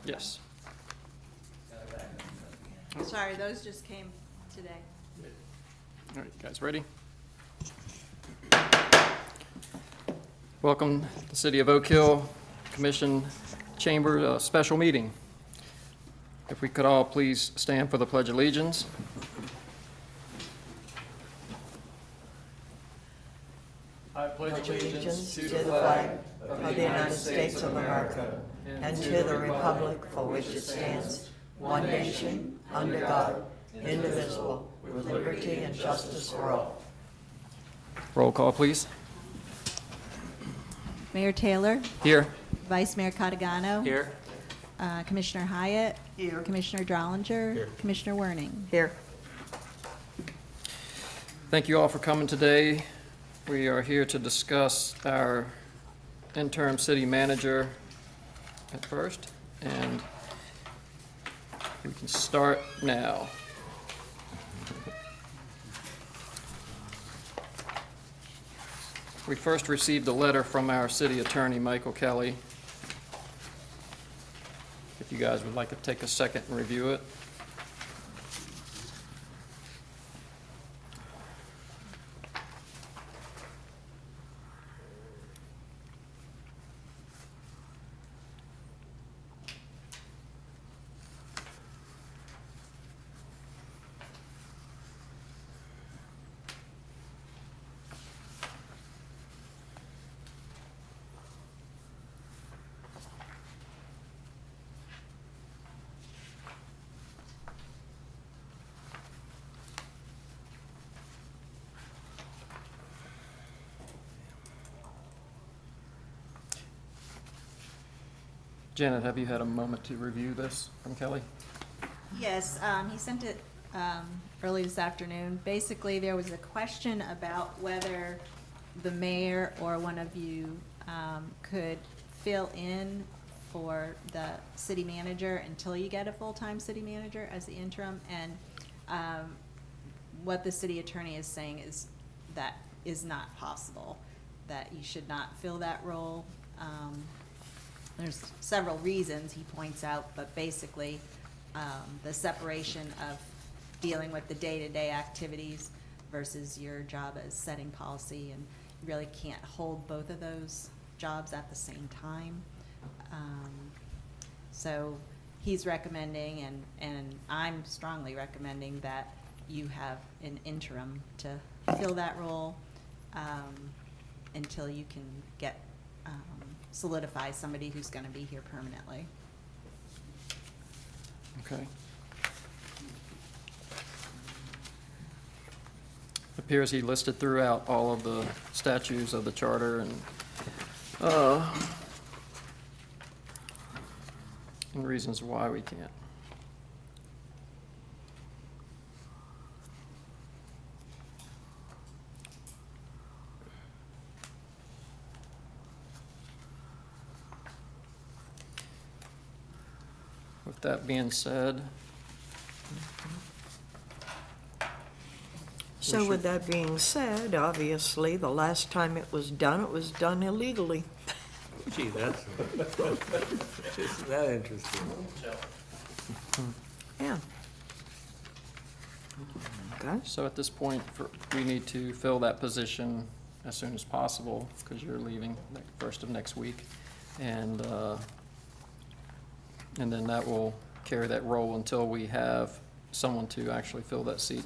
Yes. Sorry, those just came today. All right, you guys ready? Welcome to the City of Oak Hill Commission Chamber special meeting. If we could all please stand for the Pledge of Allegiance. I pledge Allegiance to the flag of the United States of America and to the republic for which it stands, one nation, under God, indivisible, with liberty and justice for all. Roll call, please. Mayor Taylor, Here. Vice Mayor Catagano. Here. Commissioner Hyatt. Here. Commissioner Drollinger. Commissioner Werning. Here. Thank you all for coming today. We are here to discuss our interim city manager at first, and we can start now. We first received a letter from our city attorney, Michael Kelly. If you guys would like to take a second and review it. Janet, have you had a moment to review this from Kelly? Yes, he sent it early this afternoon. Basically, there was a question about whether the mayor or one of you could fill in for the city manager until you get a full-time city manager as the interim. And what the city attorney is saying is that is not possible, that you should not fill that role. There's several reasons he points out, but basically the separation of dealing with the day-to-day activities versus your job as setting policy, and you really can't hold both of those jobs at the same time. So he's recommending, and I'm strongly recommending, that you have an interim to fill that role until you can get solidify somebody who's going to be here permanently. Okay. Appears he listed throughout all of the statutes of the charter and reasons why we can't. With that being said, So with that being said, obviously, the last time it was done illegally. Gee, that's, isn't that interesting? Yeah. Okay. so at this point, we need to fill that position as soon as possible, because you're leaving the first of next week. And then that will carry that role until we have someone to actually fill that seat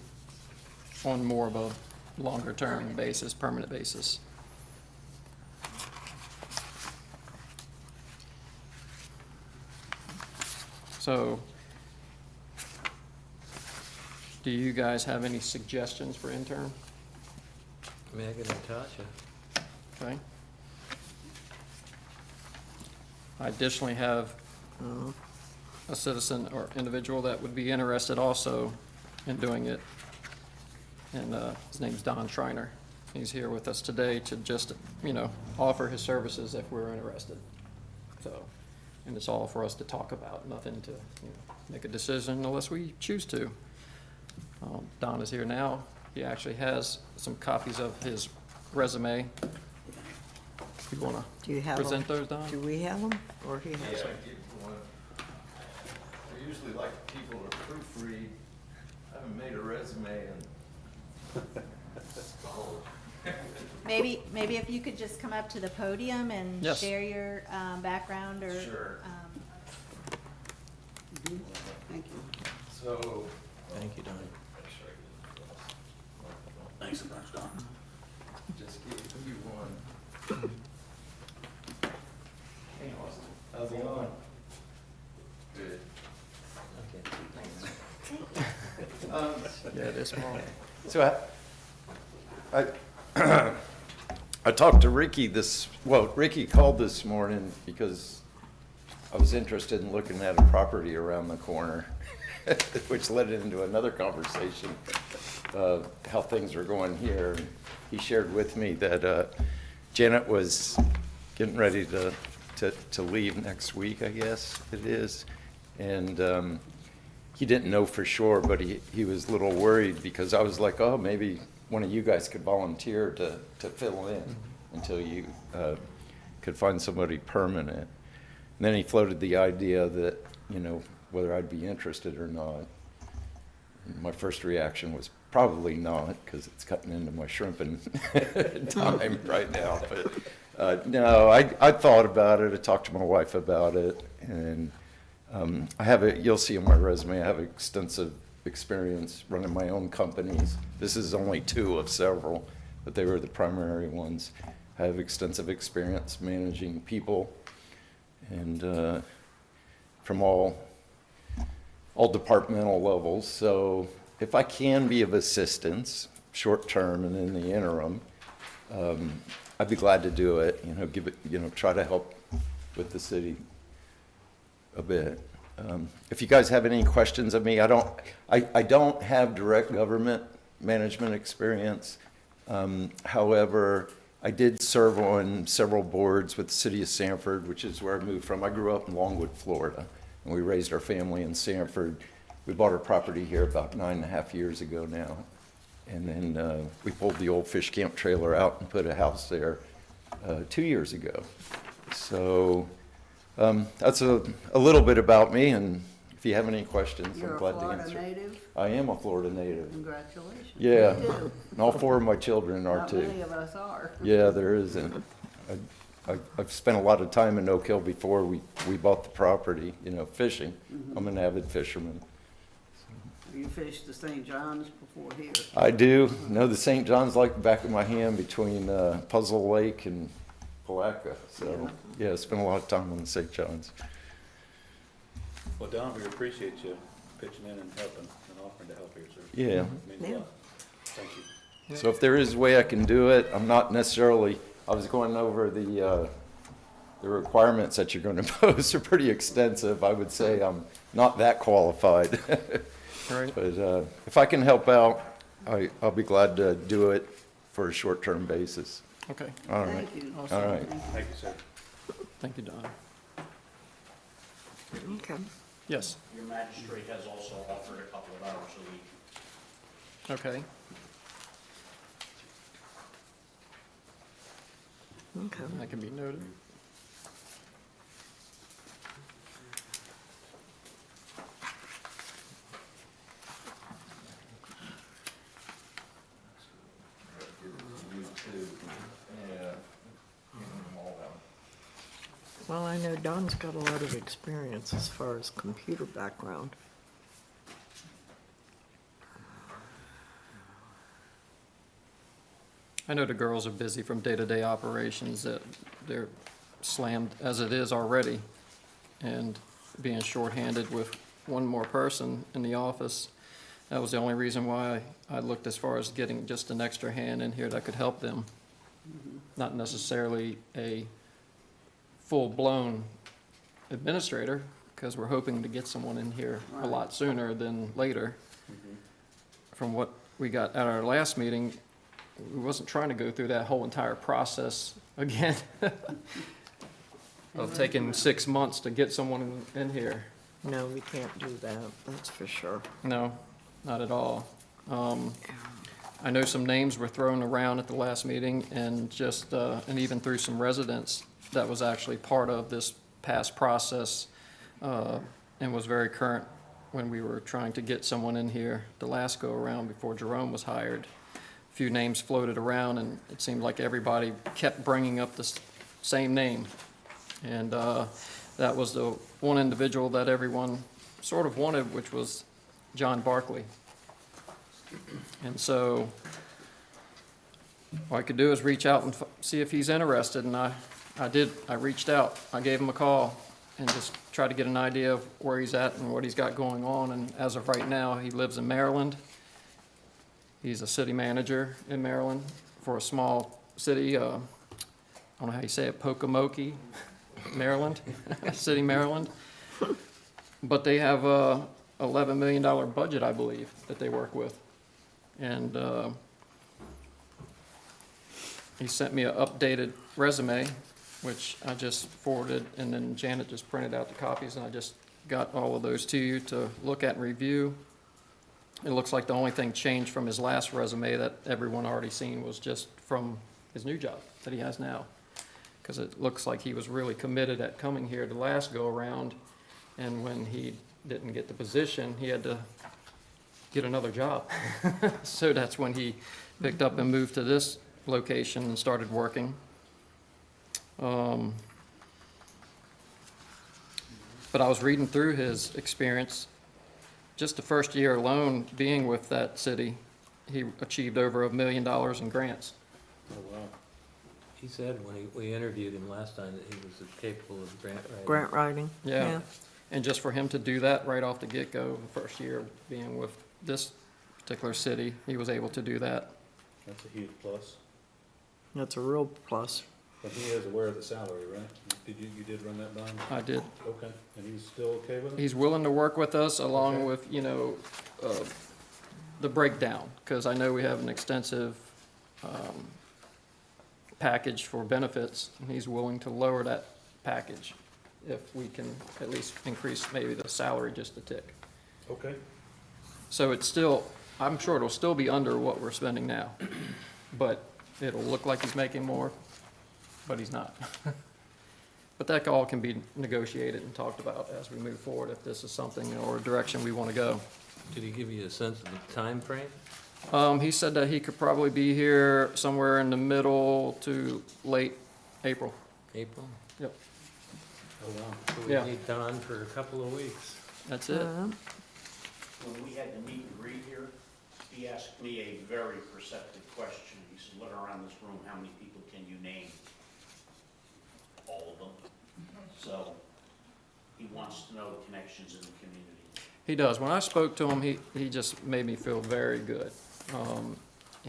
on more of a longer-term basis, permanent basis. So, do you guys have any suggestions for intern? Megan and Tasha. Okay. I additionally have a citizen or individual that would be interested also in doing it. And his name's Don Schreiner. He's here with us today to just, offer his services if we're interested. So, and it's all for us to talk about, nothing to, make a decision unless we choose to. Don is here now. He actually has some copies of his resume. You want Do you to have present them? those, Don? Do we have them, or he has them? usually like people to proofread. I haven't made a resume in Maybe if you could just come up to the podium and Yes. share your background or. Sure. Thank you. So. Thank you, Don. Thanks so much, Don. Just give you one. Hey, Austin. How's it going? Good. Yeah, it is small. So I talked to Ricky Ricky called this morning because I was interested in looking at a property around the corner, which led into another conversation of how things are going here. He shared with me that Janet was getting ready to leave next week, I guess it is. And he didn't know for sure, but he was a little worried because I was like, oh, maybe one of you guys could volunteer to fill in until you could find somebody permanent. And then he floated the idea that, whether I'd be interested or not. And my first reaction was probably not, because it's cutting into my shrimping time right now. But no, I thought about it. I talked to my wife about it, and you'll see on my resume, I have extensive experience running my own companies. This is only 2 of several, but they were the primary ones. I have extensive experience managing people, and from all departmental levels. So if I can be of assistance, short term and in the interim, I'd be glad to do it. Try to help with the city a bit. If you guys have any questions of me, I don't have direct government management experience. However, I did serve on several boards with the city of Sanford, which is where I moved from. I grew up in Longwood, Florida, and we raised our family in Sanford. We bought our property here about 9.5 years ago now. And then we pulled the old fish camp trailer out and put a house there 2 years ago. So that's a little bit about me, and if you have any questions, I'm glad to answer. You're a Florida native? I am a Florida native. Congratulations. Yeah, Me too. and all 4 of my children are Not too. many of us are. Yeah, there isn't. I've spent a lot of time in Oak Hill before we bought the property, fishing. I'm an avid fisherman. You fished the St. John's before here. I do. Know the St. John's like the back of my hand between Puzzle Lake and Palaca. So, yeah, spent a lot of time on the St. John's. Well, Don, we appreciate you pitching in and helping and offering to help here, sir. Yeah. It means a lot. Thank you. So if there is a way I can do it, I'm not necessarily, I was going over the requirements that you're going to pose are pretty extensive. I would say I'm not that qualified. Right. But if I can help out, I'll be glad to do it for a short-term basis. Okay, All right. Thank you. All right. Thank you, sir. thank you, Don. Okay. Yes, Your magistrate has also offered a couple of hours a week. okay. Okay. That can be noted. You too. Yeah. All out. Well, I know Don's got a lot of experience as far as computer background. I know the girls are busy from day-to-day operations, that they're slammed as it is already. And being shorthanded with one more person in the office, that was the only reason why I looked as far as getting just an extra hand in here that could help them. Not necessarily a full-blown administrator, because we're hoping to get someone in here a lot sooner than later. From what we got at our last meeting, we wasn't trying to go through that whole entire process again of taking 6 months to get someone in here. No, we can't do that, that's for sure. No, not at all. I know some names were thrown around at the last meeting, and just, and even through some residents that was actually part of this past process, and was very current when we were trying to get someone in here the last go-around before Jerome was hired. A few names floated around, and it seemed like everybody kept bringing up the same name. And that was the one individual that everyone sort of wanted, which was John Barkley. And so all I could do is reach out and see if he's interested, and I did. I reached out. I gave him a call and just tried to get an idea of where he's at and what he's got going on. And as of right now, he lives in Maryland. He's a city manager in Maryland for a small city, I don't know how you say it, Pocomoke, Maryland, city, Maryland. But they have a $11 million budget, I believe, that they work with. And he sent me an updated resume, which I just forwarded, and then Janet just printed out the copies, and I just got all of those to you to look at and review. It looks like the only thing changed from his last resume that everyone already seen was just from his new job that he has now. Because it looks like he was really committed at coming here the last go-around, and when he didn't get the position, he had to get another job. So that's when he picked up and moved to this location and started working. But I was reading through his experience. Just the first year alone, being with that city, he achieved over $1 million in grants. Oh, wow. He said when we interviewed him last time that he was capable of grant writing. Grant writing. Yeah. And just for him to do that right off the get-go, the first year being with this particular city, he was able to do that. That's a huge plus. That's a real plus. But he is aware of the salary, right? You did run that by him? I did. Okay, and he's still okay with it? He's willing to work with us along Okay. with, the breakdown, because I know we have an extensive package for benefits, and he's willing to lower that package if we can at least increase maybe the salary just a tick. Okay. So it's still, I'm sure it'll still be under what we're spending now, but it'll look like he's making more, but he's not. But that all can be negotiated and talked about as we move forward, if this is something or a direction we want to go. Did he give you a sense of the time frame? He said that he could probably be here somewhere in the middle to late April. April? Yep, Oh, wow. So we Yeah. need Don for a couple of weeks. that's it. When we had the meet and greet here, he asked me a very perceptive question. He said, look around this room, how many people can you name? All of them. So he wants to know the connections in the community. He does. When I spoke to him, he just made me feel very good.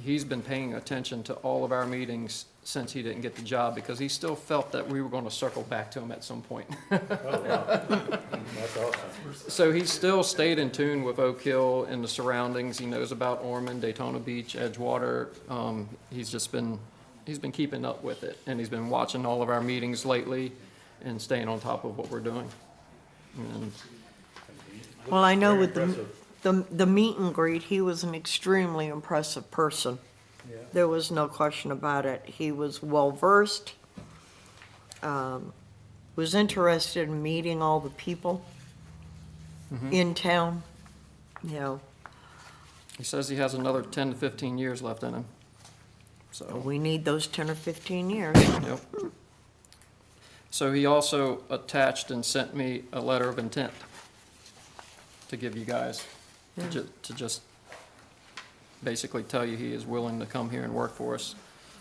He's been paying attention to all of our meetings since he didn't get the job, because he still felt that we were going to circle back to him at some point. Oh, wow. That's awesome. So he still stayed in tune with Oak Hill and the surroundings. He knows about Ormond, Daytona Beach, Edgewater. He's been keeping up with it, and he's been watching all of our meetings lately and staying on top of what we're doing. And Well, I know Very with impressive. the meet and greet, he was an extremely impressive person. Yeah. There was no question about it. He was well-versed, was interested in meeting all the people in town, you know. he says he has another 10 to 15 years left in him. So, We need those 10 or 15 years. yep. So he also attached and sent me a letter of intent to give you guys, to just basically tell you he is willing to come here and work for us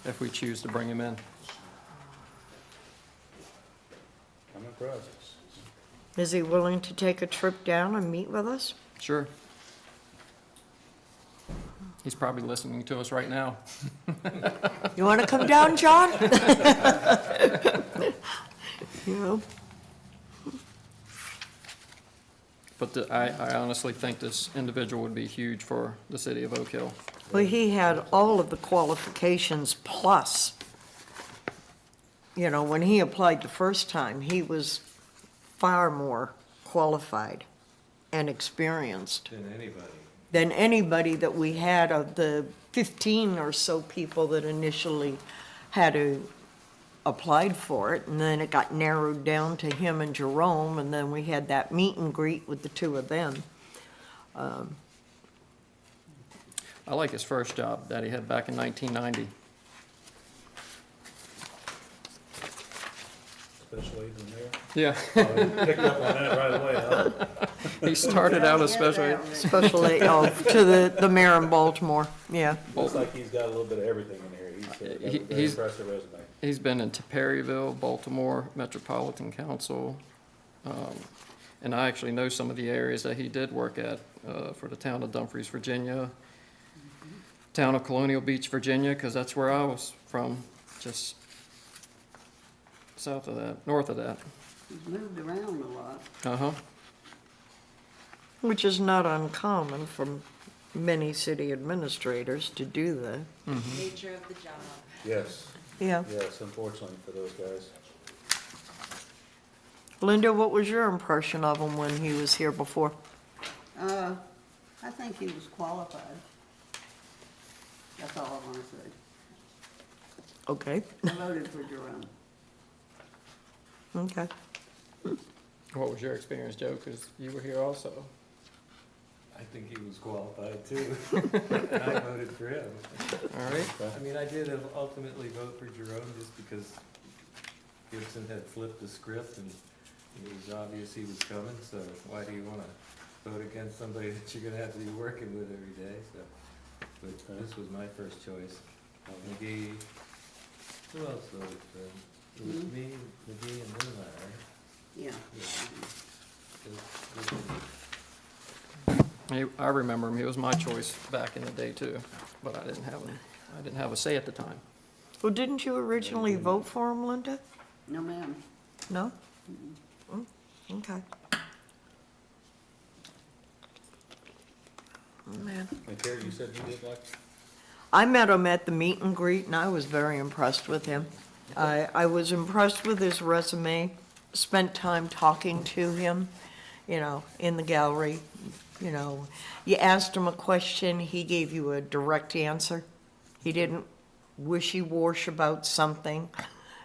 if we choose to bring him in. I'm impressed. Is he willing to take a trip down and meet with us? Sure. He's probably listening to us right now. You want to come down, John? You know, But I honestly think this individual would be huge for the city of Oak Hill. well, he had all of the qualifications plus. You know, when he applied the first time, he was far more qualified and experienced than anybody that we had of the 15 or so people that initially had applied for it. And then it got narrowed down to him and Jerome, and then we had that meet and greet with the two of them. I like his first job that he had back in 1990. Special agent there. Yeah, Picked up on that right away, huh? he started out as special. Especially, to the mayor in Baltimore, yeah. Looks like he's got a little bit of everything in here. He's got a very He's- impressive resume. He's been into Perryville, Baltimore, Metropolitan Council, and I actually know some of the areas that he did work at for the town of Dumfries, Virginia, town of Colonial Beach, Virginia, because that's where I was from, just south of that, north of that. He's moved around a lot. Uh-huh. Which is not uncommon for many city administrators to do that. Nature of the job. Yes, Yeah. yes, unfortunately for those guys. Linda, what was your impression of him when he was here before? I think he was qualified. That's all I want to say. Okay, I voted for Jerome. okay. What was your experience, Joe, because you were here also? I think he was qualified too, and I voted for him. All right. I mean, I did ultimately vote for Jerome just because Gibson had flipped the script and it was obvious he was coming, so why do you wanna vote against somebody that you're gonna have to be working with every day, so. But this was my first choice. McGee, who else voted for him? It was me, McGee, and Moonlight, right? Yeah. I remember him, he was my choice back in the day too, but I didn't have a say at the time. Well, didn't you originally vote for him, Linda? No, ma'am. No? Mm, okay. Oh, man. And Terry, you said you did like, I met him at the meet and greet, and I was very impressed with him. I was impressed with his resume, spent time talking to him, you know, in the gallery. You know, you asked him a question, he gave you a direct answer. He didn't wishy-wash about something.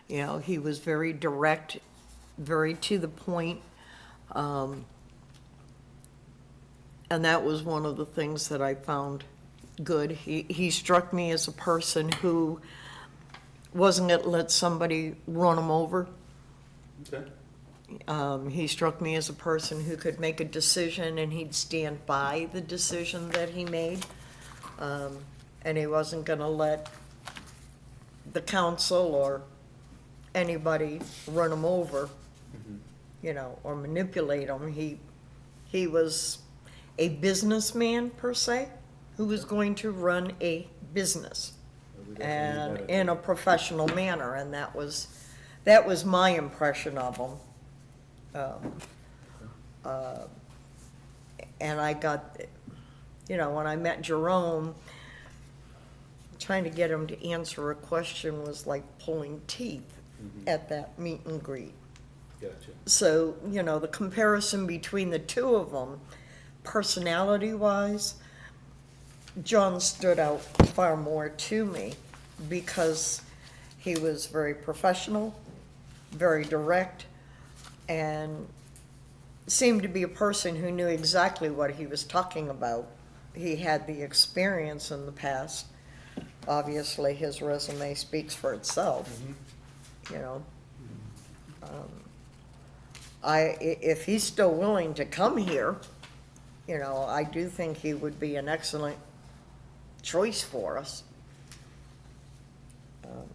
You know, he was very direct, very to the point. And that was one of the things that I found good. He struck me as a person who wasn't gonna let somebody run him over. okay, He struck me as a person who could make a decision and he'd stand by the decision that he made. And he wasn't gonna let the council or anybody run him over, you know, or manipulate him. He was a businessman per se, who was going to run a business we definitely and need that. in a professional manner, and that was my impression of him. And I got, you know, when I met Jerome, trying to get him to answer a question was like pulling teeth at that meet and greet. Gotcha. So, you know, the comparison between the two of them, personality-wise, John stood out far more to me because he was very professional, very direct, and seemed to be a person who knew exactly what he was talking about. He had the experience in the past. Obviously, his resume speaks for itself, you know. If he's still willing to come here, you know, I do think he would be an excellent choice for us. Well,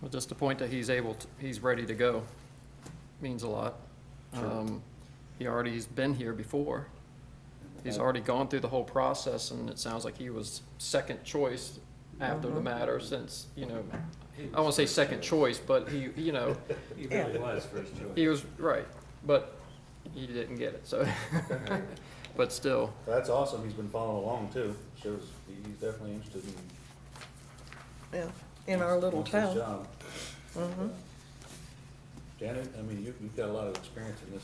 just the point that he's ready to go means a lot. He's been here before. He's already gone through the whole process, and it sounds like he was second choice after the matter since, you know, I won't say second choice, but he, you know, He really was first choice. he was, right, but he didn't get it, so. But still, That's awesome, he's been following along too, shows he's definitely interested in. Yeah, in our little wants this town. job. Janet, I mean, you've got a lot of experience in this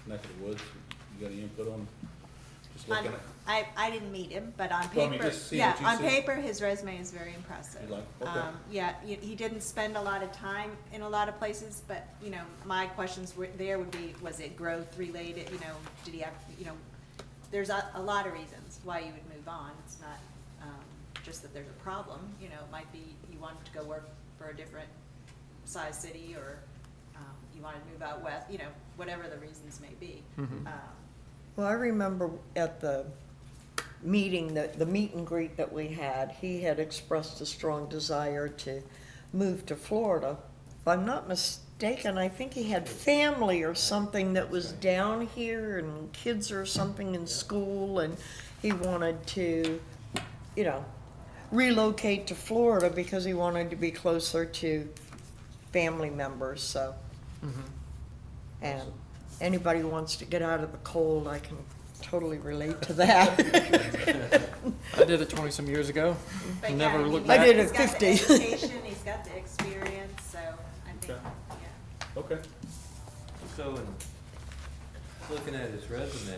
neck of the woods, you got any input on just looking at? I didn't meet him, but on Well, I mean, paper, just seeing yeah, what you on said. paper, his resume is very impressive. You like- okay. Yeah, he didn't spend a lot of time in a lot of places, but, you know, my questions would be, was it growth related, you know, did he have, you know, there's a lot of reasons why you would move on. It's not, just that there's a problem, you know, it might be you wanted to go work for a different size city, or, you wanted to move out west, you know, whatever the reasons may be. Well, I remember at the meeting, the meet and greet that we had, he had expressed a strong desire to move to Florida. If I'm not mistaken, I think he had family or something that was down here, and kids or something in school, and he wanted to, you know, relocate to Florida because he wanted to be closer to family members, so. And anybody who wants to get out of the cold, I can totally relate to that. I did it 20-some years ago. But Never yeah, looked I back. did it he's got 50. the education, he's got the experience, so I think, Okay. yeah. Okay. So, in looking at his resume,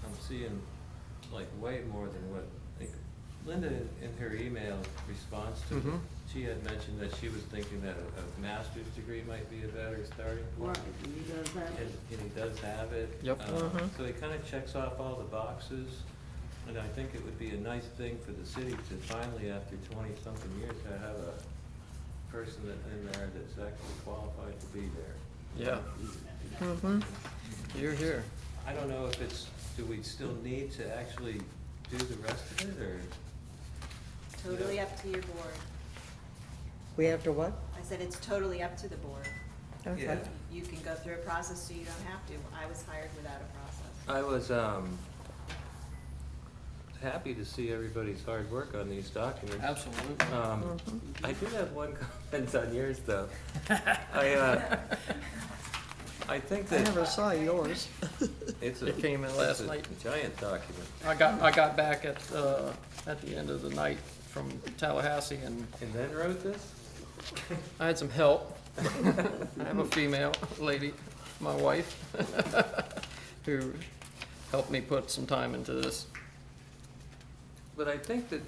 I'm seeing like way more than what, like, Linda in her email response to Mhm. it, she had mentioned that she was thinking that a master's degree might be a better starting Right, point. and he does have And, it. and he does have it. Yep. So he kind of checks off all the boxes, and I think it would be a nice thing for the city to finally, after 20-something years, to have a person in there that's actually qualified to be there. Yeah, Mhm. you're here. I don't know if it's, do we still need to actually do the rest of it, or? Totally up to your board. We have to what? I said it's totally up to the board. Okay. Yeah. You can go through a process, so you don't have to. I was hired without a process. I was, happy to see everybody's hard work on these documents. Absolutely. I do have one comment on yours, though. I think I that never saw yours. it's a. It came in last it's a night. Giant document. I got back at the end of the night from Tallahassee, and And then wrote this? I had some help. I have a female lady, my wife, who helped me put some time into this. But I think that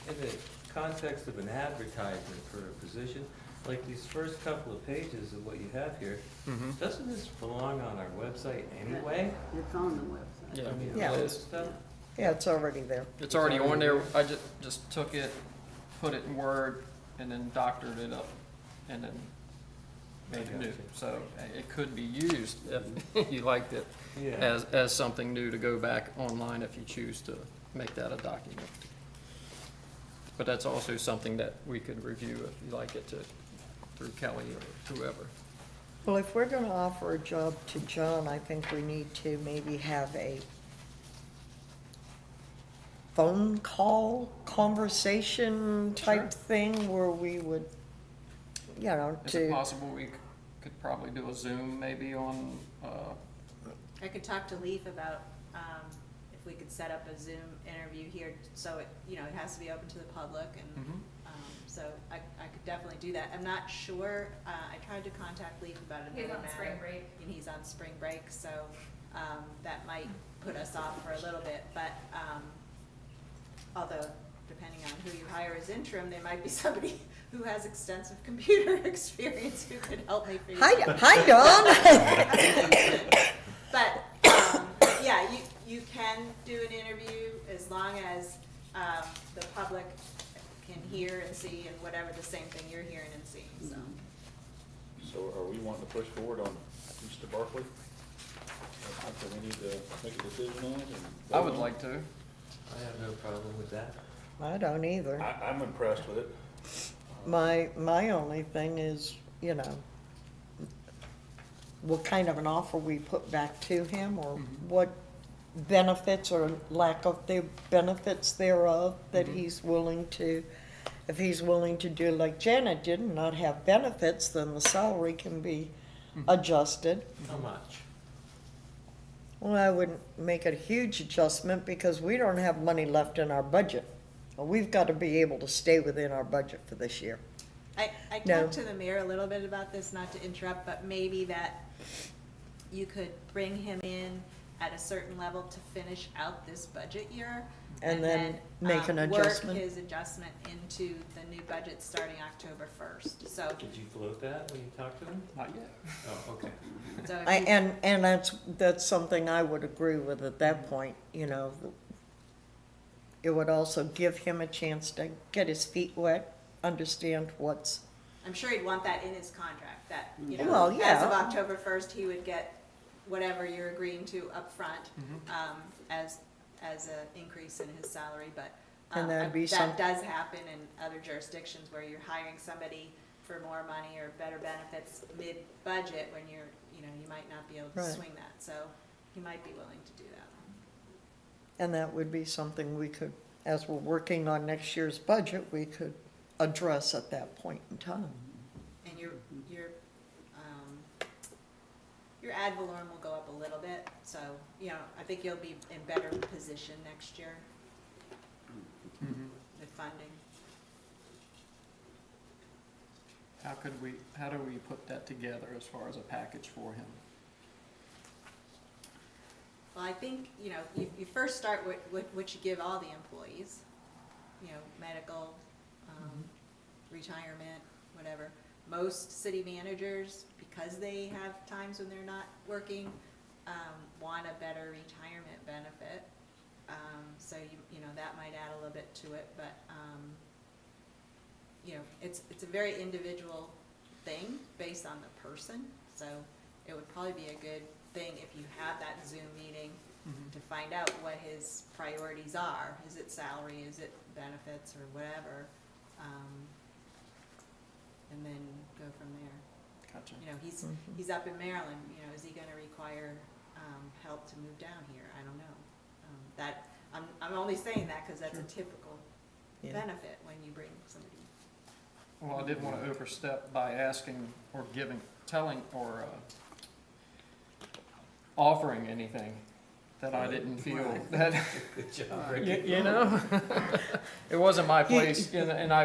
in the context of an advertisement for a position, like these first couple of pages of what you have here, Mhm. doesn't this belong on our website anyway? It's on the website. Yeah, I mean, Yeah. all this stuff? Yeah, it's already there. it's already on there. I just took it, put it in Word, and then doctored it up, and then made it new. Gotcha. So it could be used if you liked it Yeah. as something new to go back online if you choose to make that a document. But that's also something that we could review if you like it through Kelly or whoever. Well, if we're gonna offer a job to John, I think we need to maybe have a phone call, conversation type thing where we would, you know, Is it to, possible we could probably do a Zoom maybe on, I could talk to Leaf about, if we could set up a Zoom interview here, so it, you know, it has to be open to the public, and, Mhm. so I could definitely do that. I'm not sure, I tried to contact Leaf about another He's matter. on spring break. And he's on spring break, so, that might put us off for a little bit, but, although, depending on who you hire as interim, there might be somebody who has extensive computer experience who could help me figure hi, out. hi, Don. But, yeah, you can do an interview as long as, the public can hear and see and whatever the same thing you're hearing and seeing, so. So are we wanting to push forward on Mr. Barkley? That's something we need to make a decision on and I vote would on? like to. I have no problem with that. I don't either. I'm impressed with it. My only thing is, you know, what kind of an offer we put back to him, or what benefits or lack of the benefits thereof that he's willing to, if he's willing to do like Janet did and not have benefits, then the salary can be adjusted. How much? Well, I wouldn't make it a huge adjustment because we don't have money left in our budget. We've got to be able to stay within our budget for this year. I No. talked to the mayor a little bit about this, not to interrupt, but maybe that you could bring him in at a certain level to finish out this budget year. And then make an work adjustment? his adjustment into the new budget starting October 1st. So, Did you float that when you talked to them? Not yet. Oh, okay. so if I, you- and that's something I would agree with at that point, you know. It would also give him a chance to get his feet wet, understand what's, I'm sure he'd want that in his contract, that, you know, Well, as yeah. of October 1st, he would get whatever you're agreeing to upfront, as a increase in his salary, but And that'd be some- that does happen in other jurisdictions where you're hiring somebody for more money or better benefits mid-budget when you're, you know, you might not be able to Right. swing that, so he might be willing to do that. and that would be something we could, as we're working on next year's budget, we could address at that point in time. And your ad valorem will go up a little bit, so, you know, I think you'll be in better position next year with funding. How do we put that together as far as a package for him? Well, I think, you know, you first start with what you give all the employees, you know, medical, retirement, whatever. Most city managers, because they have times when they're not working, want a better retirement benefit. So you know, that might add a little bit to it, but, you know, it's a very individual thing based on the person. So it would probably be a good thing if you have that Zoom meeting to find out what his priorities are. Is it salary, is it benefits, or whatever? And then go from there. Gotcha. You know, he's up in Maryland, you know, is he gonna require, help to move down here? I don't know. That, I'm only saying that because that's a typical Yeah. benefit when you bring somebody. Well, I didn't want to overstep by asking or telling or offering anything that I didn't feel that, Good job, Ricky. you know? It wasn't my place, and I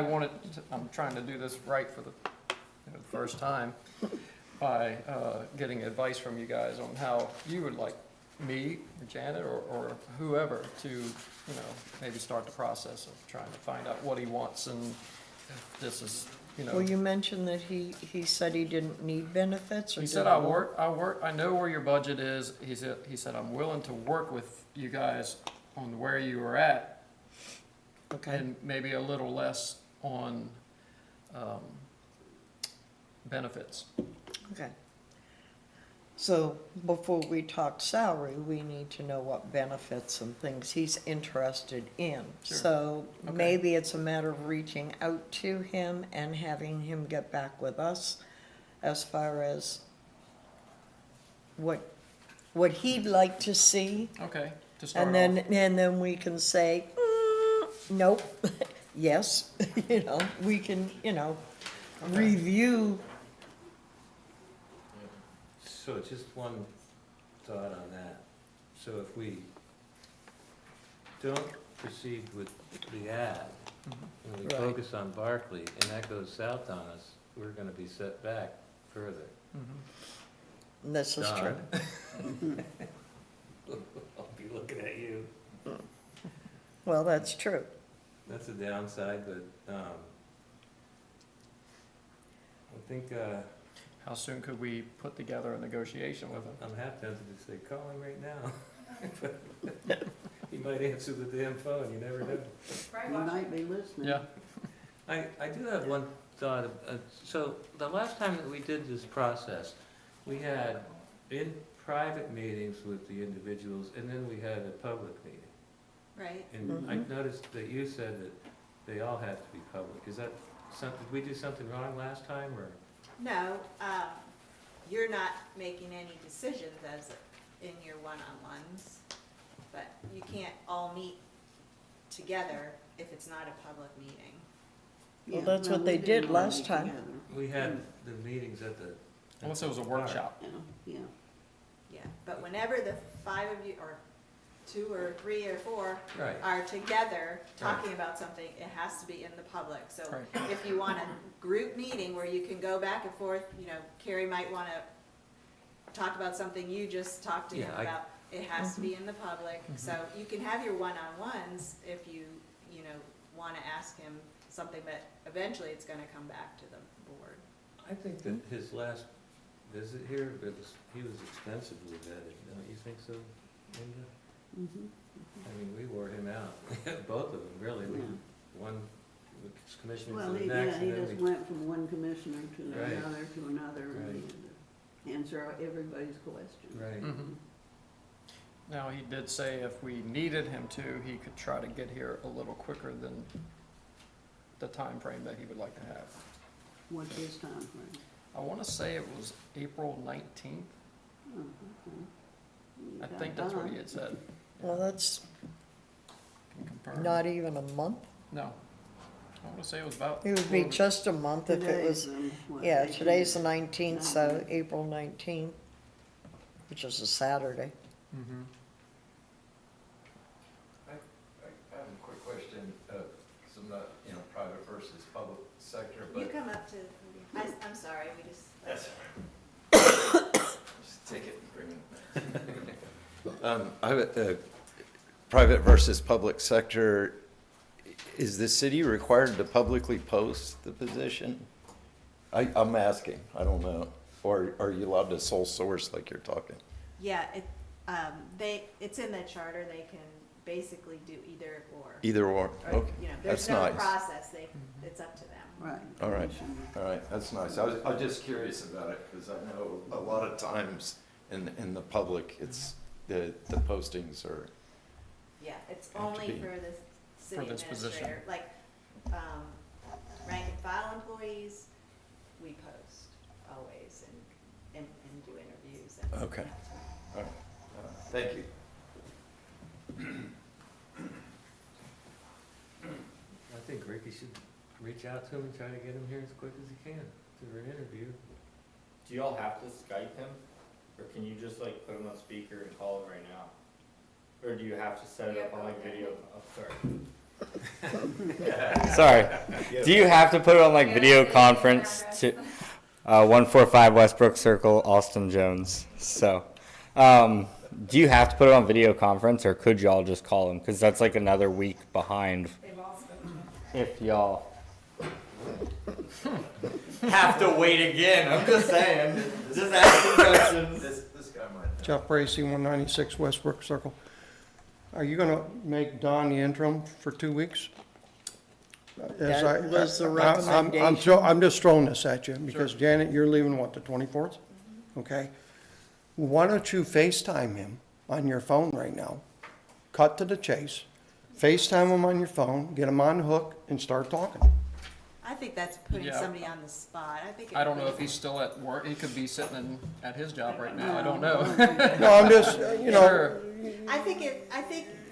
I'm trying to do this right for the first time by getting advice from you guys on how you would like me, or Janet, or whoever to, you know, maybe start the process of trying to find out what he wants and if this is, you know. Well, you mentioned that he said he didn't need benefits, or He did said, he? I know where your budget is. He said, I'm willing to work with you guys on where you are at Okay, and maybe a little less on, benefits. okay. So before we talk salary, we need to know what benefits and things he's interested in. Sure. So Okay. maybe it's a matter of reaching out to him and having him get back with us as far as what he'd like to see. Okay, to start And off. then we can say, nope, yes, you know, we can, you know, review. So just one thought on that. So if we don't proceed with the ad, and we Right. focus on Barclay, and that goes south on us, we're gonna be set back further. This is true. Don? I'll be looking at you. Well, that's true. That's a downside, but, I think, How soon could we put together a negotiation with him? I'm half tempted to say, call him right now. But he might answer the damn phone, you never know. You might be listening. Yeah, I do have one thought. So the last time that we did this process, we had in private meetings with the individuals, and then we had a public meeting. Right? And I noticed that you said that they all have to be public. Is that something, did we do something wrong last time, or? No, you're not making any decisions as in your one-on-ones, but you can't all meet together if it's not a public meeting. Well, Yeah, that's no, what we they didn't did wanna last be time. together. We had the meetings at the. unless it was a workshop. Yeah, Yeah, but whenever the 5 of you, or 2 or 3 or 4 Right. are together talking about something, it has to be in the public. So Right. if you want a group meeting where you can go back and forth, you know, Carrie might want to talk about something you just talked to him Yeah, about, It has to be in the public, so you can have your one-on-ones if you wanna ask him something, but eventually it's gonna come back to the board. I think that his last visit here, he was expensively vetted, don't you think so, Linda? Mhm. I mean, we wore him out, both of them, really. One was commissioner Well, to the he, next, yeah, he and just then we. went from one commissioner to Right. another to another, and he Right. had to answer everybody's questions. Right. Mhm. Now, he did say if we needed him to, he could try to get here a little quicker than the time frame that he would like to have. What's his time frame? I wanna say it was April 19th. Oh, okay. I Got think that's what he time. had said. Well, that's Can confirm. not even a month. No. I wanna say it was about. It would be just a month if it was, Today's, what, yeah, 18th? today's the 19th, so 19th. April 19th, which is a Saturday. Mhm. I have a quick question, because I'm not, private versus public sector, You but. come up to, I'm sorry, we just. That's all right. Just take it and bring it. I have private versus public sector, is the city required to publicly post the position? I'm asking, I don't know. Or are you allowed to sole source like you're talking? Yeah, it's in the charter, they can basically do either or. Either or, Or, okay, there's that's no nice. process, it's up to them. Right. All right. commissioner. All right, that's nice. I was just curious about it, because I know a lot of times in the public, it's, the postings are, Yeah, it's Have to only be. for the city For this position. administrator, like, rank and file employees, we post always and do interviews and. Okay. all right. Thank you. I think Ricky should reach out to him and try to get him here as quick as he can for an interview. Do y'all have to Skype him? Or can you just like put him on speaker and call him right now? Or do you have to set it up on like video? Oh, sorry. Sorry. Do you have to put it on like video conference to 145 Westbrook Circle, Austin Jones? So, do you have to put it on video conference or could y'all just call him? Because that's like another week behind. If y'all have to wait again, I'm just saying. Just asking questions. This guy might. Jeff Bracy, 196 Westbrook Circle. Are you gonna make Don the interim for 2 weeks? As That was the I'm recommendation. I'm just throwing this at you, because Janet, you're leaving, what, the 24th? Okay. Why don't you FaceTime him on your phone right now? Cut to the chase. FaceTime him on your phone, get him on the hook, and start talking. I think that's putting Yeah. somebody on the spot, I think. I don't know if he's still at work. He could be sitting at his job right now. I don't No, know. No, I'm just, Sure. I think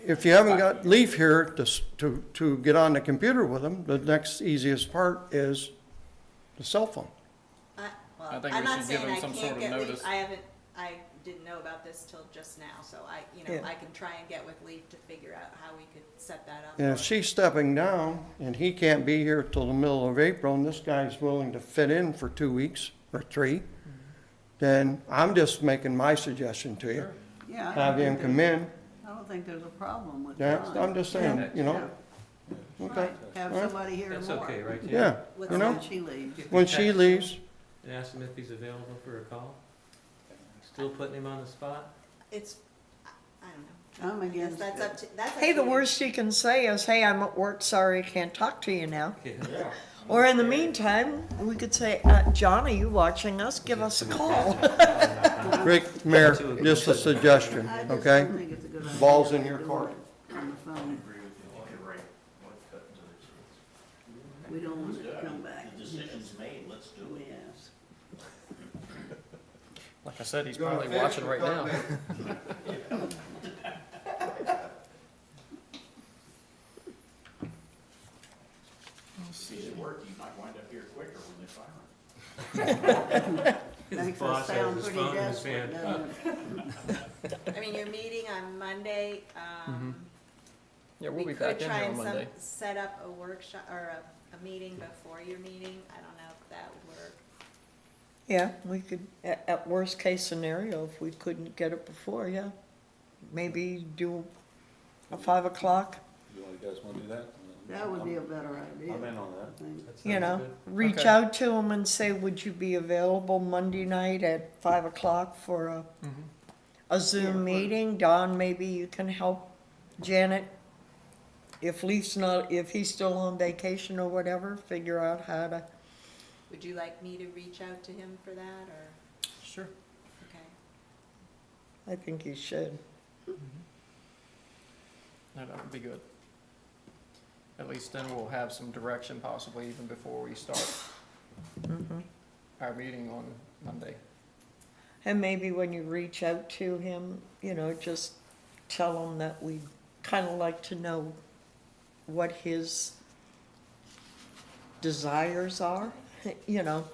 if you haven't got Leaf here to get on the computer with him, the next easiest part is the cell phone. well, I think I'm we not should give saying him I some can't sort of get Leaf, notice. I didn't know about this till just now, so Yeah. I can try and get with Leaf to figure out how we could set that up. And if she's stepping down and he can't be here till the middle of April and this guy's willing to fit in for 2 weeks or 3, then I'm just making my suggestion to you. Yeah. I Have don't him think come there's- in. I don't think there's a problem with Yeah, that. I'm just saying, you know, okay. Right, have All right. somebody here more. That's okay, right, Jan? Yeah, With you know, When she leaves. when she leaves, And ask him if he's available for a call? Still putting him on the spot? It's, I don't know. I'm against That's it. up to, that's up Hey, to the you. worst he can say is, hey, I'm at work, sorry, I can't talk to you now. Yeah. Or in the meantime, we could say, John, are you watching us? Give us a call. Rick, Mayor, just a suggestion, I just okay? don't think it's a good idea. Ball's in your to do court. it On the phone, You're right. Let's cut to the chase. we don't want it to come back. The decision's made, let's do it. Yes. Like I said, he's Gonna probably fish watching or right cut now. If he's at work, you might wind up here quicker when they fire him. His Makes us boss has sound his pretty phone in his desperate, hand. doesn't it? I mean, you're meeting on Monday, Yeah, we we'll be could back in try here on and Monday. set up a workshop, or a meeting before your meeting, I don't know if that would work. Yeah, we could, at worst case scenario, if we couldn't get it before, yeah. maybe do a 5 o'clock, You guys wanna do that? That would be a better idea. I'm in on that. I think. That you sounds know, good. reach Okay. out to them and say, would you be available Monday night at 5 o'clock for a Zoom meeting? Don, maybe you can help Janet. If if he's still on vacation or whatever, figure out how to, Would you like me to reach out to him for that, or, Sure. okay? I think he should. No, that would be good. At least then we'll have some direction possibly even before we start our meeting on Monday. And maybe when you reach out to him, you know, just tell him that we'd kind of like to know what his desires are, you know.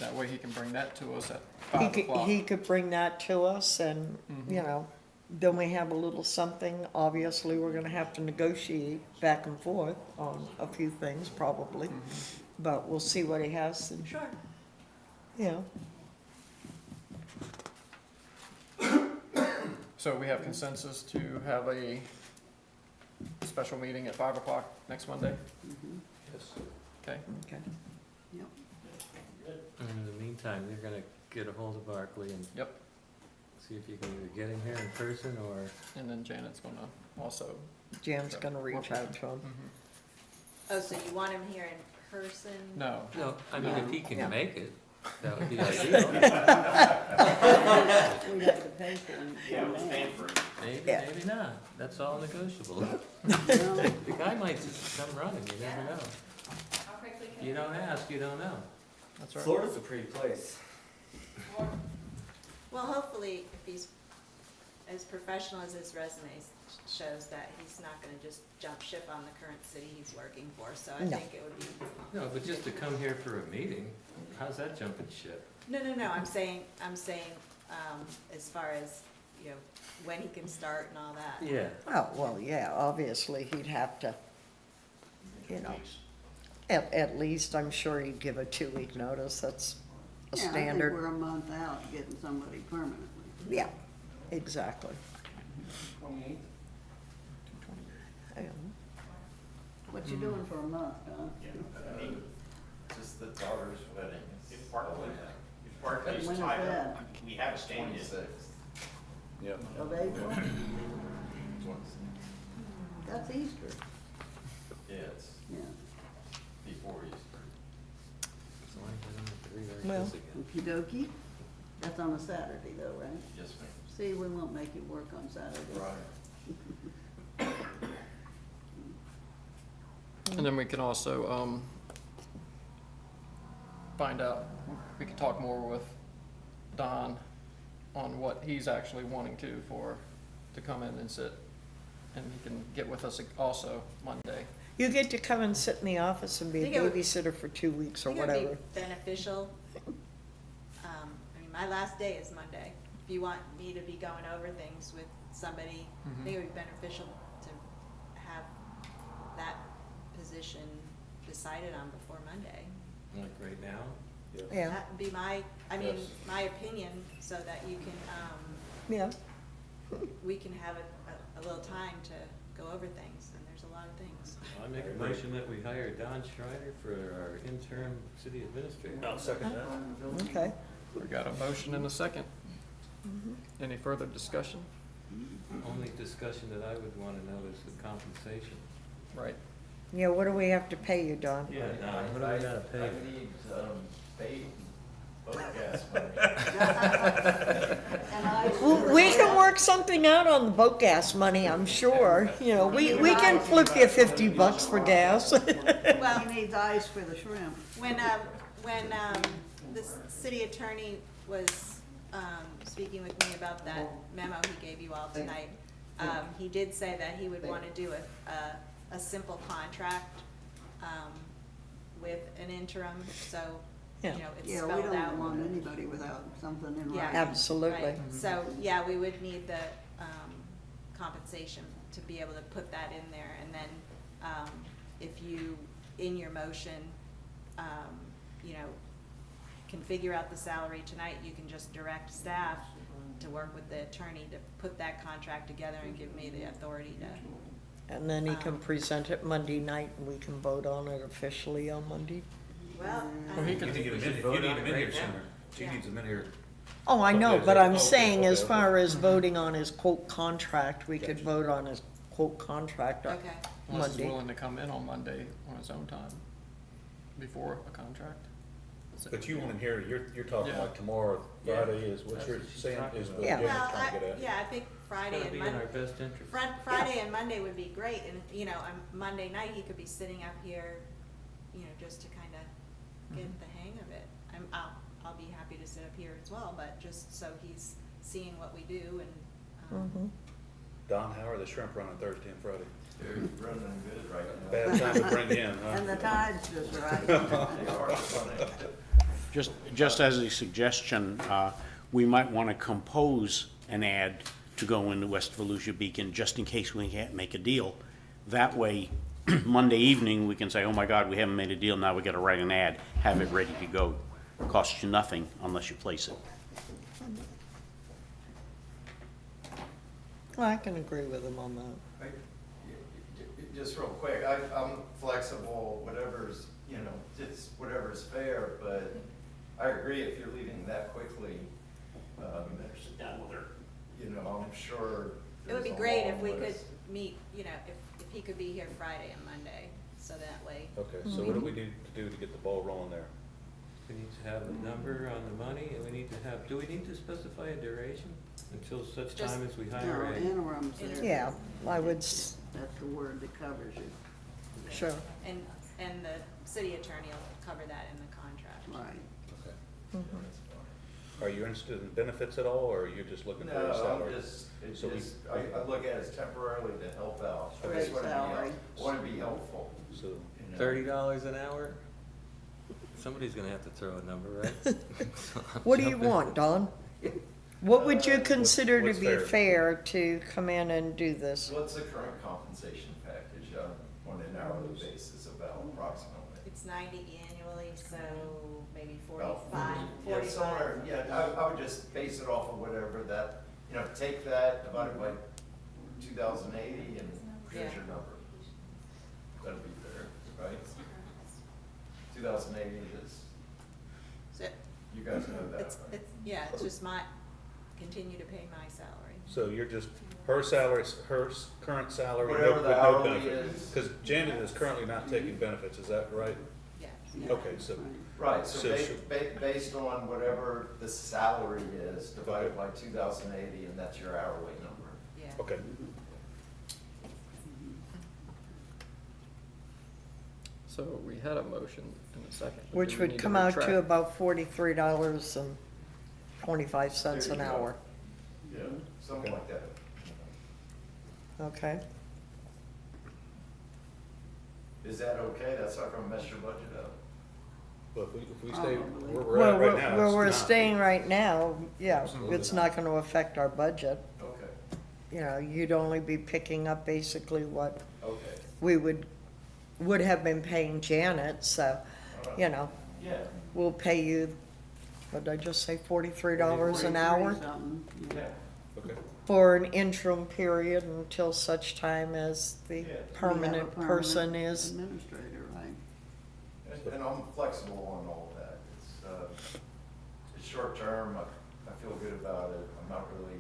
That way he can bring that to us at He 5 could, o'clock. he could bring that to us and, you know, then we have a little something. Obviously, we're gonna have to negotiate back and forth on a few things probably. But we'll see what he has and, Sure. you know, So we have consensus to have a special meeting at 5 o'clock next Monday? Yes. Okay, okay. Yep. And in the meantime, you're gonna get a hold of Barkley and yep. see if you can either get him here in person or. And then Janet's gonna also. Jan's gonna reach out to him. Oh, so you want him here in person? No, No, I mean, if he can Yeah. make it, that would be ideal. We'd have to pay for him. Yeah, we're paying for it. Maybe, Yeah. maybe not. That's all negotiable. Well, The guy might just come running, you never know. You don't ask, you don't know. that's right. Florida's a pretty place. Well, hopefully, if he's as professional as his resume shows, that he's not gonna just jump ship on the current city he's working for, so I No. think it would be. No, but just to come here for a meeting, how's that jumping ship? No, I'm saying, as far as, you know, when he can start and all that. Yeah. Oh, well, yeah, obviously, he'd have to, you know, at least, I'm sure he'd give a 2-week notice, that's a yeah, I think standard. we're a month out getting somebody permanently. Yeah, exactly. Yeah. What you doing for a month, huh? Just the daughter's wedding. If Barclays When is tied that? up, we have a stand-in. Yep. Of April? That's Easter, Yeah, it's yeah. before Easter. So I get him at 3 Well. again. Okey-dokey. That's on a Saturday though, right? Yes, ma'am. See, we won't make you work on Saturday. And then we can also, find out, we can talk more with Don on what he's actually wanting to come in and sit. And he can get with us also Monday. You get to come and sit in the office and be a Think it would- babysitter for 2 weeks or I think it whatever. would be beneficial. I mean, my last day is Monday. If you want me to be going over things with somebody, I think it would be beneficial to have that position decided on before Monday. Like right now? Yeah, That would be my opinion, so that you can, yeah. we can have a little time to go over things, and there's a lot of things. I make a motion that we hire Don Schreider for our interim city administrator. I'll second that. Okay. We got a motion and a second. Any further discussion? Only discussion that I would wanna know is the compensation. Right. Yeah, what do we have to pay you, Don? Yeah, Don, what do we gotta pay? I need, paid boat gas money. And I. We can work something out on the boat gas money, I'm sure. You know, we can flip you $50 for gas. Well, He needs ice for the shrimp. when the city attorney was, speaking with me about that memo he gave you all tonight, he did say that he would wanna do a simple contract, with an interim, so, you Yeah. know, it's Yeah, spelled we out. don't want anybody without something in Yeah. writing. Absolutely. Right, so, yeah, we would need the, compensation to be able to put that in there, and then, if you, in your motion, you know, can figure out the salary tonight, you can just direct staff to work with the attorney to put that contract together and give me the authority to, And then he can present it Monday night and we can vote on it officially on Monday. well, Well, he You could- need him in, should you vote need on him it in right here now. sooner. She Yeah. needs him in here. Oh, I know, Okay, but I'm okay, saying as okay, far okay. as voting on his quote contract, we could Gotcha. vote on his quote contract on okay. Unless he's Monday. willing to come in on Monday on his own time, before a contract. Is it- But you want him here, you're talking Yeah. like tomorrow, Yeah. Friday is what That's you're what she's saying, talking is about. what Yeah. Jamie's Well, trying to get at. yeah, I think It's Friday gotta and be in our Monday, best interest. Friday and Monday would be great, and, you know, on Monday night, he could be sitting up here, you know, just to kind of get the hang of it. I'll be happy to sit up here as well, but just so he's seeing what we do and, Mhm. Don, how are the shrimp running Thursday and Friday? They're running good right now. Bad time to bring you in, huh? And the tide's just right. They are running. Just as a suggestion, we might want to compose an ad to go in the West Volusia Beacon, just in case we can't make a deal. That way, Monday evening, we can say, oh my God, we haven't made a deal, now we gotta write an ad, have it ready to go. Costs you nothing unless you place it. Well, I can agree with him on that. Just real quick, I'm flexible, whatever's, you know, it's whatever's fair, but I agree if you're leaving that quickly, Better sit down with her. you know, I'm sure. it would be there's a great if long we could list. meet, you know, if he could be here Friday and Monday, so that way. Okay, so what do we need to do to get the ball rolling there? We need to have a number on the money, and we need to have, do we need to specify a duration until such Just- time as we No, hire a? interim's there. Yeah, I would, That's the word that covers it, sure. And the city attorney will cover that in the contract. right. Okay. Mhm. Are you interested in benefits at all, or are you just looking for a No, salary? I'm just, it's So we- just, I look at it as temporarily to help out. I Straight just wanna be salary. Want to be helpful, So, you know. $30 an hour? Somebody's gonna have to throw a number, right? What do you want, Don? What would you consider to what's be fair? fair to come in and do this? What's the current compensation package on an hourly basis about approximately? It's 90 annually, so maybe About 45, Yeah, 45. somewhere, yeah, I would just base it off of whatever that, you know, take that, divide it by 2,080 and here's Yeah. your number. That'd be fair, right? 2,080 is, So you guys know that, it's, right? yeah, it's just continue to pay my salary. so you're just, her salary, current salary, no- Whatever with the no hourly benefit? is. Because Janet is currently not taking benefits, is that right? Yeah. Okay, so, Right, so So she- based on whatever the salary is, divided by 2,080, and that's your hourly number. Yeah. okay. So we had a motion in a second. but Which do we would need come out retract? to about $43.25 There an you go. hour. Yeah, something like that. Okay, Is that okay? That's not gonna mess your budget up. But if we stay Probably. where we're well, at right now, where it's we're not. staying right now, yeah, Absolutely it's not. not gonna affect our budget. Okay, You know, you'd only be picking up basically what okay. we would have been paying Janet, so, you know, Yeah, we'll pay you, what did I just say, $43 an hour? 43 something, yeah. Okay, For an interim period until such time as the Yeah. We have a permanent person is. Administrator, right? And I'm flexible on all of that. It's short term, I feel good about it. I'm not really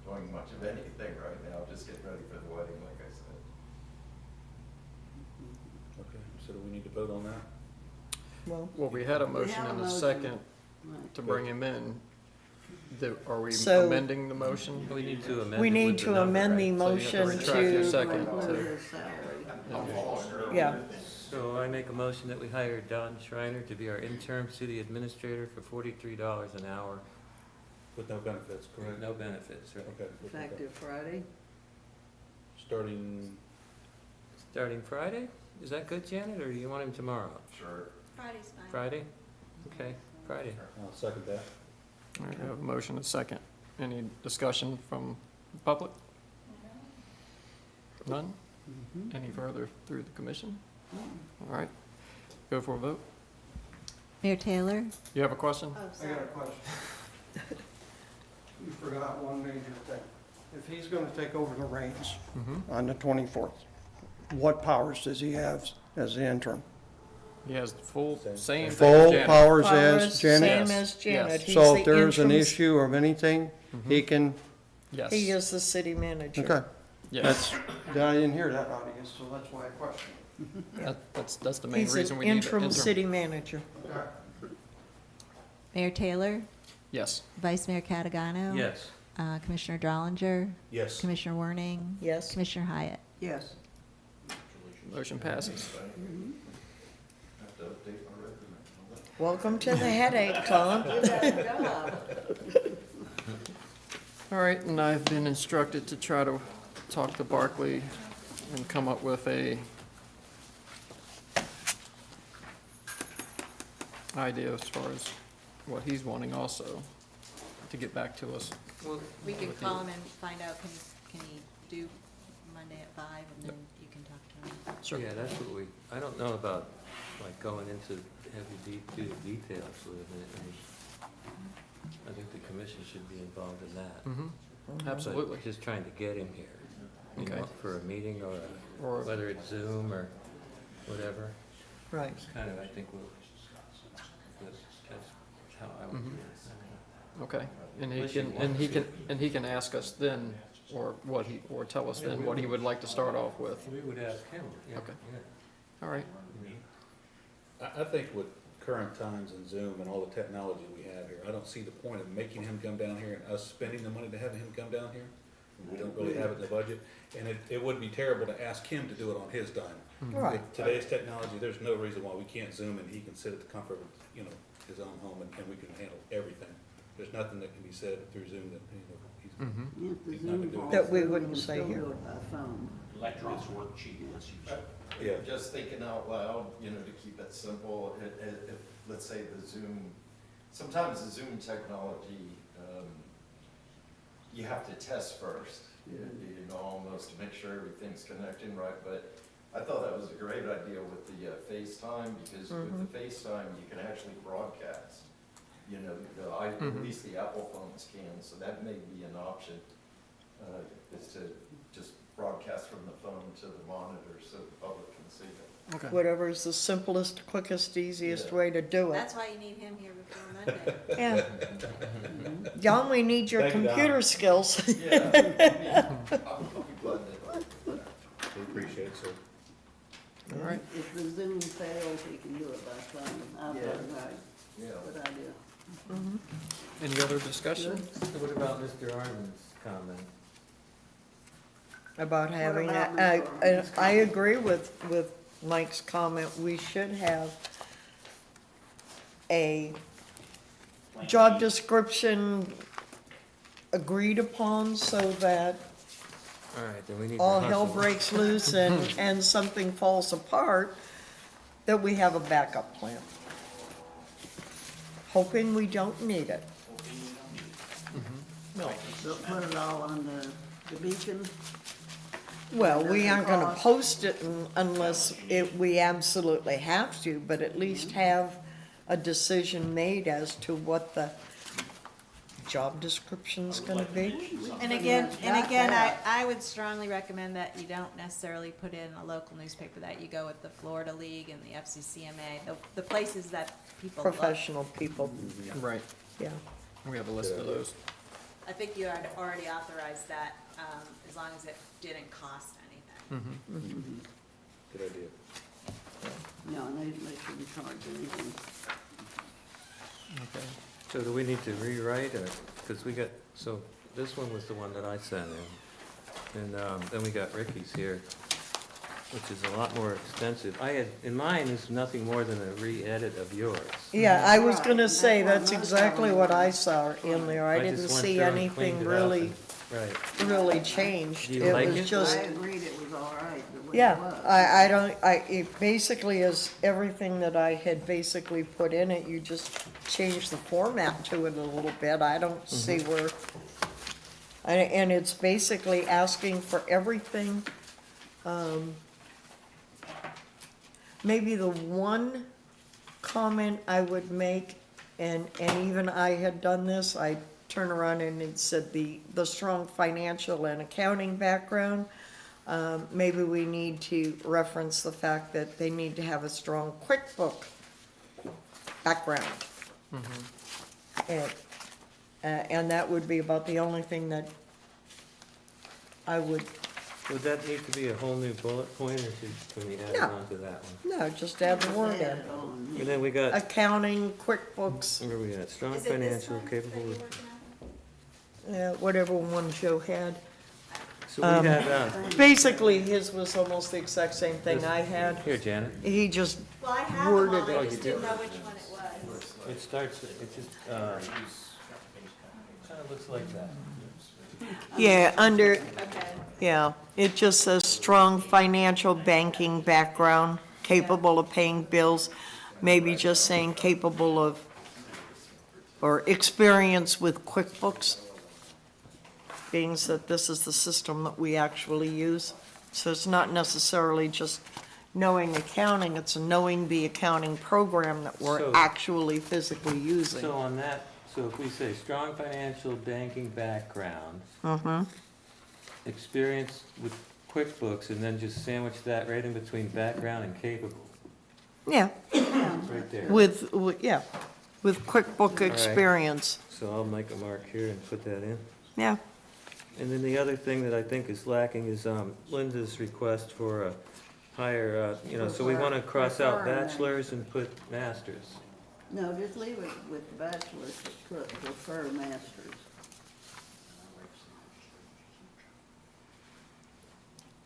doing much of anything right now, just getting ready for the wedding, like I said. okay, so do we need to vote on that? Well, we had a We motion have a and a motion. second Right. to bring him in. Are we So- amending the motion? We need to amend We it need with to the number, amend right? the So you have to motion retract your to, second Lower to, his salary. yeah, So I make a motion that we hire Don Schreiner to be our interim city administrator for $43 an hour, With no benefits, with correct? no benefits, right? Okay. Effective Friday? Starting, Starting Friday? Is that good, Janet, or do you want him tomorrow? Sure. Friday's fine. Friday? Okay, Friday. I'll second that. all right, we have a motion and a second. Any discussion from the public? None? Any further through the commission? All right, go for a vote. Mayor Taylor? You have a question? Oh, sorry. question. You forgot one major thing. If he's gonna take over the reins on the 24th, what powers does he have as the interim? He has the full, same thing as Full Janet. powers Powers, as Janet? Same as Janet. Yes. He's So the if there's an interim- issue of anything, he can, Yes. He is the city manager. okay. Yes. I didn't hear that, audience, so that's why I questioned. That's the main He's reason an we need an interim city manager. Mayor Taylor, Yes. Vice Mayor Catagano. Yes. Commissioner Drollinger, Yes. Commissioner Warning, Yes. Commissioner Hyatt. Yes. Motion passes. Welcome to the headache, Tom. All right, and I've been instructed to try to talk to Barkley and come up with a idea as far as what he's wanting also, to get back to us. We can call him and find out, can he do Monday at 5, and then you can talk to him. Sure. Yeah, that's what I don't know about, like, going into heavy details with it. I mean, I think the commission should be involved in that. Mm-hmm. Absolutely. But just trying to get him here, you Okay. know, for a meeting Or- whether it's Zoom or whatever. Right. It's kind of, I think, that's how I would do it. Okay, and he Unless you can, want and he to. can, and he can ask us then, or tell us then what he would like to start off with. We would ask him, yeah. Okay. Yeah. All right, I think with current times and Zoom and all the technology we have here, I don't see the point of making him come down here and us spending the money to have him come down here. We don't really have it in the budget, and it would be terrible to ask him to do it on his dime. Right. With today's technology, there's no reason why we can't Zoom and he can sit at the comfort of, you know, his own home and we can handle everything. There's nothing that can be said through Zoom that, you know, he's, Yeah, the He's not been Zoom doing calls, That we we wouldn't can say still here. do it by phone. Electrons work cheap, let's use it. yeah. Just thinking out loud, you know, to keep it simple, if, let's say the Zoom, sometimes the Zoom technology, you have to test first, you know, almost to make sure everything's connecting right, but I thought that was a great idea with the FaceTime, because with the FaceTime, you can actually broadcast. You know, at least the Apple phones can, so that may be an option, is to just broadcast from the phone to the monitor so the public can see it. okay. Whatever's the simplest, quickest, easiest way to do it. That's why you need him here before Monday. Yeah. John, we need your Thank you, Don. computer skills. Yeah, I'll be glad to. We appreciate it, sir. All right, If the Zoom fails, we can do it by phone. I thought, right, Yeah. good idea. any other discussion? What about Mr. Arman's comment? About having, about I Mr. Arman's agree with Mike's comment. We should have a job description agreed upon so that All right, then we need to all hell hustle. breaks loose and something falls apart, that we have a backup plan. Hoping we don't need it. So put it all on the beacon. Well, we Doesn't aren't gonna cost- post it unless we absolutely have to, but at least have a decision made as to what the job description's gonna be. And again, I would strongly recommend that you don't necessarily put in a local newspaper, that you go with the Florida League and the FCCMA, the places that people look. Professional people, Right, yeah. we have a list of those. I think you had already authorized that, as long as it didn't cost anything. Good idea. No, they shouldn't charge anything. Okay. So do we need to rewrite, or, because we got, so this one was the one that I sent in. And then we got Ricky's here, which is a lot more extensive. In mine is nothing more than a re-edit of yours. Yeah, I was gonna Right, say, that's that's what most exactly of them what I are. saw in there. I just didn't went see through and anything cleaned it up really, and- Right. really changed. Do you like was it? just, I agreed it was all right the way it yeah, was. I don't, it basically is everything that I had basically put in it. You just changed the format to it a little bit. I don't see where, and it's basically asking for everything. Maybe the one comment I would make, and even I had done this, I turned around and it said the strong financial and accounting background. Maybe we need to reference the fact that they need to have a strong QuickBook background. And that would be about the only thing that I would, that need to be a whole new bullet point, or can we add No. on to that one? no, just add the word in. Add it on. And then we got, Accounting, QuickBooks, where are we at? Strong Is it this financial, one that capable you're of. working on? whatever one Joe had. So we had, Basically, his was almost the exact same thing I had. here, Janet. He just Well, I have them all, Worded I it. just didn't know which one it was. It starts, it just, kind of looks like that. Yeah, under, Okay. yeah, it just says strong financial banking background, capable of paying bills, maybe just saying capable of, or experience with QuickBooks, being that this is the system that we actually use. So it's not necessarily just knowing accounting, it's knowing the accounting program that we're So- actually physically using. So on that, so if we say strong financial banking background, experience with QuickBooks, and then just sandwich that right in between background and capable, Yeah, right there. with, yeah, with QuickBook right. experience, So I'll make a mark here and put that in. yeah. And then the other thing that I think is lacking is Linda's request for a higher, so we want to cross out Prefer. bachelor's and put master's. No, just leave it with bachelor's, but prefer master's.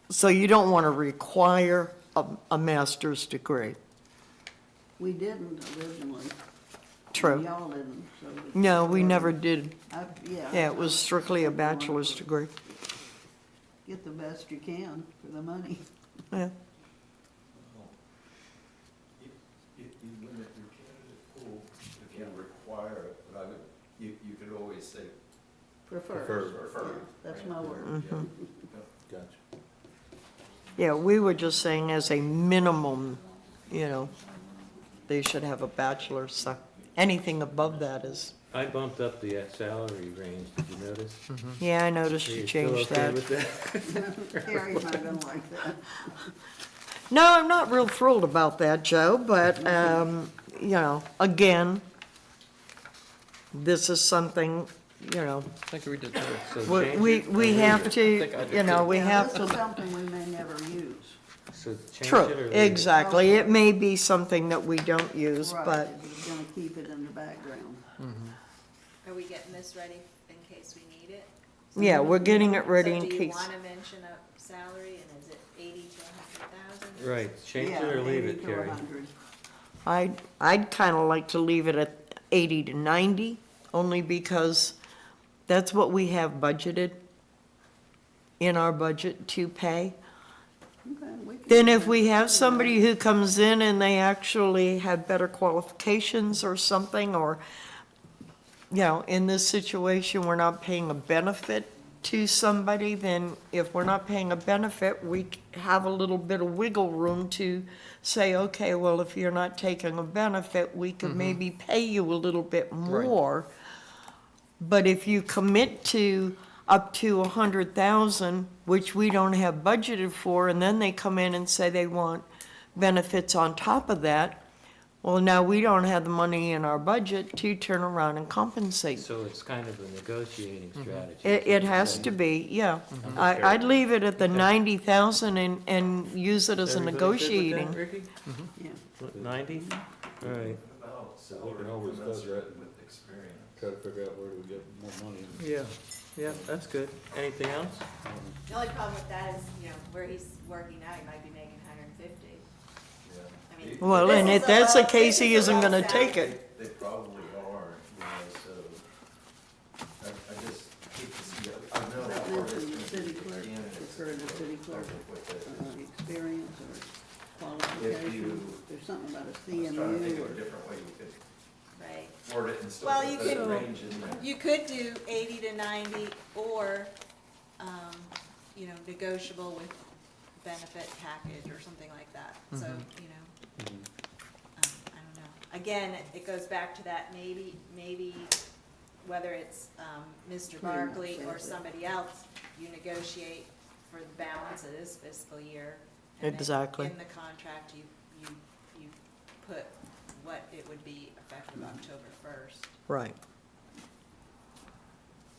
So you don't want to require a master's degree. We didn't originally. True. Y'all didn't, so. No, we never did. Yeah. Yeah, it was strictly a bachelor's degree. Get the best you can for the money. Yeah. You limit your candidate pool if you require it, but I would, you could always say Prefer. That's my word. Gotcha. Yeah, we were just saying as a minimum, they should have a bachelor's. So anything above that is, I bumped up the salary range, did you notice? yeah, I noticed Are you still changed okay that. with that? Harry's not gonna like that. No, I'm not real thrilled about that, Joe, but, again, this is something, I think we did too. So change we it? have think I to, did we Yeah, have this to. is something we may never use. So change True, it or leave it? exactly. It may be something that we don't use, Right, but, he's gonna keep it in the background. Are we getting this ready in case we need it? yeah, we're getting it ready in So do you case. want to mention a salary, and is it 80 to 100,000? Right, change Yeah, it or leave 80 it, to Carrie? 100. I'd kind of like to leave it at 80 to 90, only because that's what we have budgeted in our budget to pay. Okay, we can Then do if that. we have somebody who comes in and they actually have better qualifications or something, or, in this situation, we're not paying a benefit to somebody, then if we're not paying a benefit, we have a little bit of wiggle room to say, okay, well, if you're not taking a benefit, we could maybe pay you a little bit more. But if you commit to up to 100,000, which we don't have budgeted for, and then they come in and say they want benefits on top of that, well, now we don't have the money in our budget to turn around and compensate. So it's kind of a negotiating strategy. It has to be, yeah. I'd leave it at the 90,000 and use it as a Everybody good with that, negotiating. Ricky? Yeah. 90? All right. We can always budget and try to figure out where do we get more money. Yeah, that's good. Anything else? The only problem with that is, where he's working now, he might be making 150. I mean, Well, this and is if a that's low- the case, he this is a isn't low gonna take salary. it. They probably are, so I just hate to see that. I know That how hard it's mentioned gonna the city be for clerk, candidates prefer the to city clerk, with it. experience or If you, qualifications. There's something about a I was trying to think CMU of or. a different way you could Right. word it and still Well, put you that could- range in there. You could do 80 to 90, or, negotiable with benefit package or something like that. So, I don't know. Again, it goes back to that, maybe whether it's Mr. Barkley or somebody else, you negotiate for the balance of this fiscal year. And then Exactly. in the contract, you put what it would be effective October 1st. Right.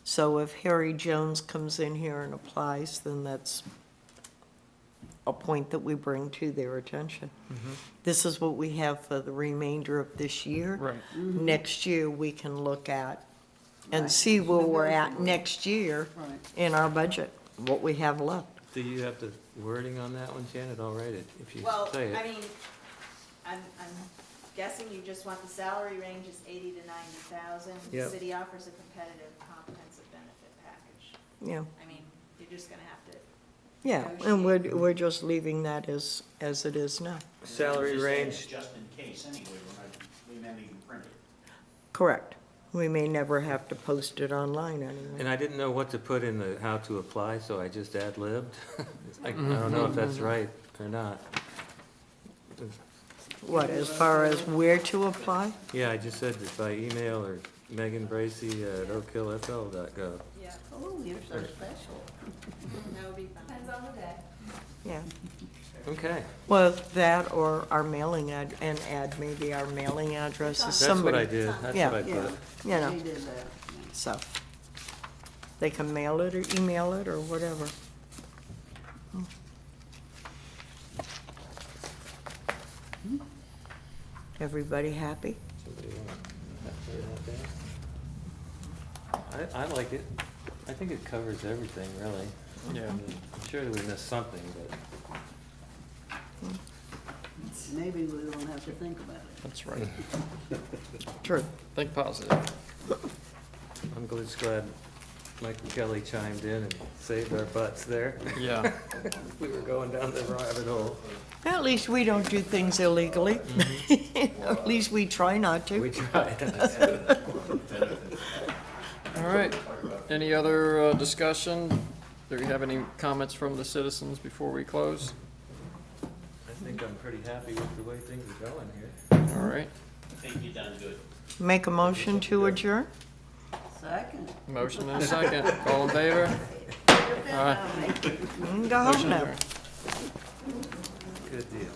So if Harry Jones comes in here and applies, then that's a point that we bring to their attention. This is what we have for the remainder of this year. Right. Next year, we can look at and Right. see where we're at next year Right. in our budget, what we have left. Do you have the wording on that one, Janet? I'll write it if you Well, say it. I mean, I'm guessing you just want the salary range is 80 to 90,000. Yep. The city offers a competitive comprehensive benefit package. Yeah, I mean, you're just gonna have to, yeah, and we're just leaving that as it is now. Salary Just add it range, Just in case, anyway, we may not even print it. Correct. We may never have to post it online anyway. and I didn't know what to put in the how to apply, so I just ad-libbed. I don't know if that's right or not. What, as far as where to apply? Yeah, I just said that by email or Megan Bracy at oakhillfl.gov. yeah, Oh, you're so special. that would be fine. Depends on the day. Yeah. Okay, Well, that or our mailing and add maybe our mailing address is that's somebody. what I did, that's Yeah. what I Yeah, put. You know, he did that. so. They can mail it or email it or whatever. Everybody happy? Somebody want that? I like it. I think it covers everything, really. Yeah. I'm sure that we missed something, but Maybe we don't have to think about it. That's right. True. Think positive. I'm just glad Michael Kelly chimed in and saved our butts there. Yeah. We were going down the rabbit hole. Well, at least we don't do things illegally. At least we try not We to. tried. All right. Any other discussion? Do we have any comments from the citizens before we close? I think I'm pretty happy with the way things are going here. All right. I think you've done good. Make a motion to adjourn? Second. Motion and a second. All in favor? All right. You can go home Motion now. adjourned. Good deal.